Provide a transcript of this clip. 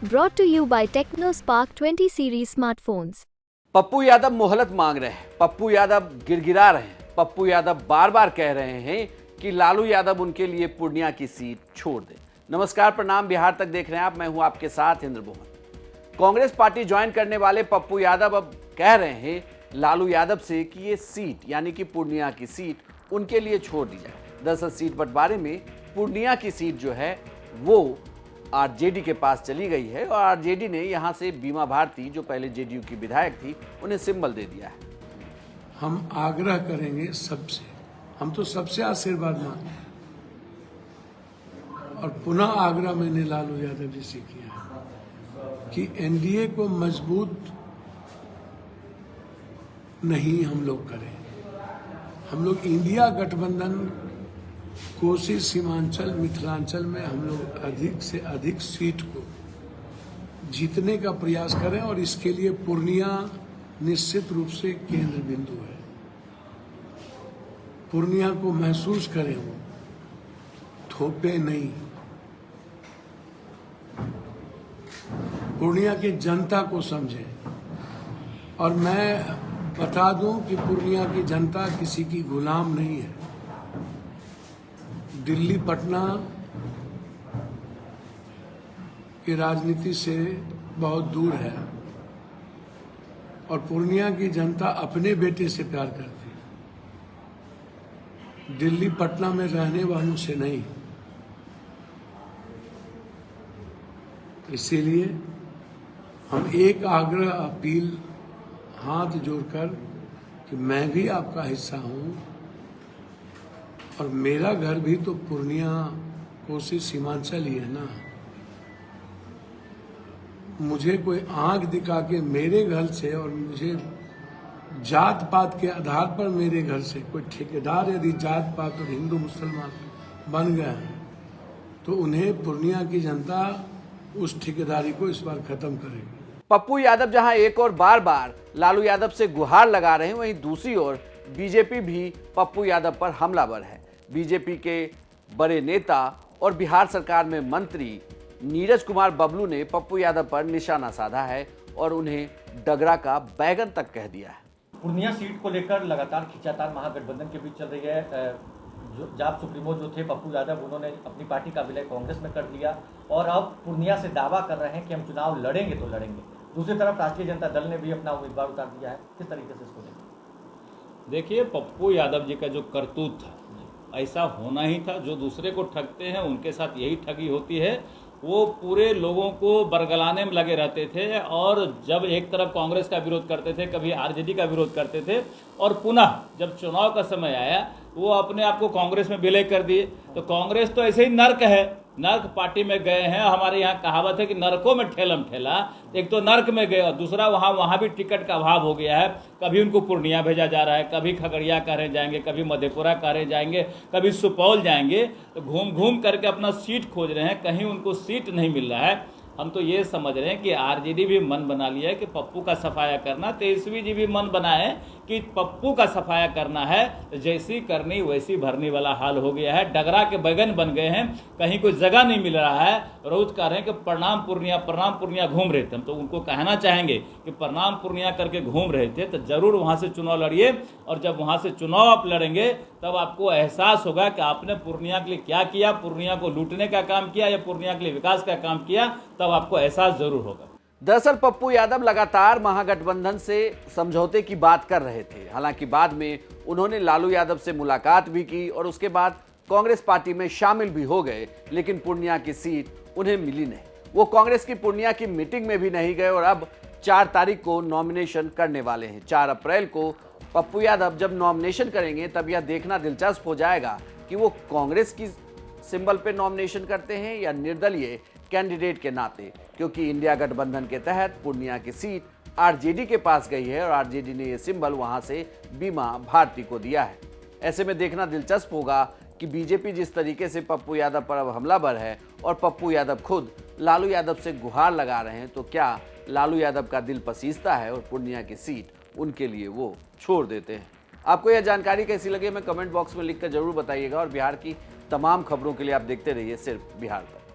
Brought to you by TechnoSpark 20 series smartphones. Pappu Yadav मोहलत मांग रहे हैं, पप्पू यादव गिड़गिड़ा रहे हैं, पप्पू यादव बार बार कह रहे हैं कि लालू यादव उनके लिए पूर्णिया की सीट छोड़ दें। नमस्कार, प्रणाम, बिहार तक देख रहे हैं आप। मैं हूं आपके साथ इंद्र मोहन। कांग्रेस पार्टी ज्वाइन करने वाले पप्पू यादव अब कह रहे हैं लालू यादव से कि ये सीट यानी कि पूर्णिया की सीट उनके लिए छोड़ दी जाए। दरअसल सीट बंटवारे में पूर्णिया की सीट जो है वो आरजेडी के पास चली गई है और आरजेडी ने यहां से बीमा भारती, जो पहले जेडीयू की विधायक थी, उन्हें सिंबल दे दिया है। हम आग्रह करेंगे सबसे, हम तो सबसे आशीर्वाद मांगे और पुनः आग्रह मैंने लालू यादव जी से किया है कि एनडीए को मजबूत नहीं हम लोग करें। हम लोग इंडिया गठबंधन कोसी, सीमांचल, मिथिलांचल में हम लोग अधिक से अधिक सीट को जीतने का प्रयास करें और इसके लिए पूर्णिया निश्चित रूप से केंद्र बिंदु है। पूर्णिया को महसूस करें, वो थोपे नहीं। पूर्णिया की जनता को समझें। और मैं बता दूं कि पूर्णिया की जनता किसी की गुलाम नहीं है। दिल्ली पटना की राजनीति से बहुत दूर है और पूर्णिया की जनता अपने बेटे से प्यार करती है, दिल्ली पटना में रहने वालों से नहीं। इसीलिए हम एक आग्रह, अपील हाथ जोड़कर कि मैं भी आपका हिस्सा हूं और मेरा घर भी तो पूर्णिया, कोसी, सीमांचल ही है ना। मुझे कोई आंख दिखा के मेरे घर से और मुझे जात पात के आधार पर मेरे घर से कोई ठेकेदार यदि जात पात और हिंदू मुसलमान बन गए तो उन्हें पूर्णिया की जनता उस ठेकेदारी को इस बार खत्म करेगी। पप्पू यादव जहां एक और बार बार लालू यादव से गुहार लगा रहे हैं, वहीं दूसरी ओर बीजेपी भी पप्पू यादव पर हमलावर है। बीजेपी के बड़े नेता और बिहार सरकार में मंत्री नीरज कुमार बबलू ने पप्पू यादव पर निशाना साधा है और उन्हें डगरा का बैगन तक कह दिया है। पूर्णिया सीट को लेकर लगातार खींचातान महागठबंधन के बीच चल रही है। जाप सुप्रीमो जो थे पप्पू यादव, उन्होंने अपनी पार्टी का विलय कांग्रेस में कर लिया और अब पूर्णिया से दावा कर रहे हैं कि हम चुनाव लड़ेंगे तो लड़ेंगे। दूसरी तरफ राष्ट्रीय जनता दल ने भी अपना उम्मीदवार उतार दिया है। किस तरीके से इसको देखिए, पप्पू यादव जी का जो करतूत था ऐसा होना ही था। जो दूसरे को ठगते हैं उनके साथ यही ठगी होती है। वो पूरे लोगों को बरगलाने में लगे रहते थे और जब एक तरफ कांग्रेस का विरोध करते थे, कभी आरजेडी का विरोध करते थे और पुनः जब चुनाव का समय आया वो अपने आप को कांग्रेस में विलय कर दिए। तो कांग्रेस तो ऐसे ही नर्क है, नर्क पार्टी में गए हैं। हमारे यहाँ कहावत है कि नरकों में ठेलम ठेला। एक तो नर्क में गए और दूसरा वहाँ भी टिकट का अभाव हो गया है। कभी उनको पूर्णिया भेजा जा रहा है, कभी खगड़िया कह रहे जाएंगे, कभी मधेपुरा कह रहे जाएंगे, कभी सुपौल जाएंगे। तो घूम घूम करके अपना सीट खोज रहे हैं, कहीं उनको सीट नहीं मिल रहा है। हम तो ये समझ रहे हैं कि आरजेडी भी मन बना लिया है कि पप्पू का सफाया करना, तेजस्वी जी भी मन बनाए कि पप्पू का सफाया करना है। जैसी करनी वैसी भरनी वाला हाल हो गया है। डगरा के बैगन बन गए हैं, कहीं कोई जगह नहीं मिल रहा है। रोज कह रहे हैं कि प्रणाम पूर्णिया घूम रहे थे। हम तो उनको कहना चाहेंगे कि प्रणाम पूर्णिया करके घूम रहे थे तो जरूर वहां से चुनाव लड़िए और जब वहां से चुनाव आप लड़ेंगे तब आपको एहसास होगा कि आपने पूर्णिया के लिए क्या किया, पूर्णिया को लूटने का काम किया या पूर्णिया के लिए विकास का काम किया, तब आपको एहसास जरूर होगा। दरअसल पप्पू यादव लगातार महागठबंधन से समझौते की बात कर रहे थे। हालांकि बाद में उन्होंने लालू यादव से मुलाकात भी की और उसके बाद कांग्रेस पार्टी में शामिल भी हो गए, लेकिन पूर्णिया की सीट उन्हें मिली नहीं। वो कांग्रेस की पूर्णिया की मीटिंग में भी नहीं गए और अब 4 तारीख को नॉमिनेशन करने वाले हैं। 4 अप्रैल को पप्पू यादव जब नॉमिनेशन करेंगे तब यह देखना दिलचस्प हो जाएगा कि वो कांग्रेस की सिंबल पे नॉमिनेशन करते हैं या निर्दलीय कैंडिडेट के नाते, क्योंकि इंडिया गठबंधन के तहत पूर्णिया की सीट आरजेडी के पास गई है और आरजेडी ने यह सिंबल वहां से बीमा भारती को दिया है। ऐसे में देखना दिलचस्प होगा कि बीजेपी जिस तरीके से पप्पू यादव पर अब हमलावर है और पप्पू यादव खुद लालू यादव से गुहार लगा रहे हैं, तो क्या लालू यादव का दिल पसीजता है और पूर्णिया की सीट उनके लिए वो छोड़ देते हैं। आपको यह जानकारी कैसी लगी हमें कमेंट बॉक्स में लिखकर जरूर बताइएगा और बिहार की तमाम खबरों के लिए आप देखते रहिए सिर्फ बिहार तक।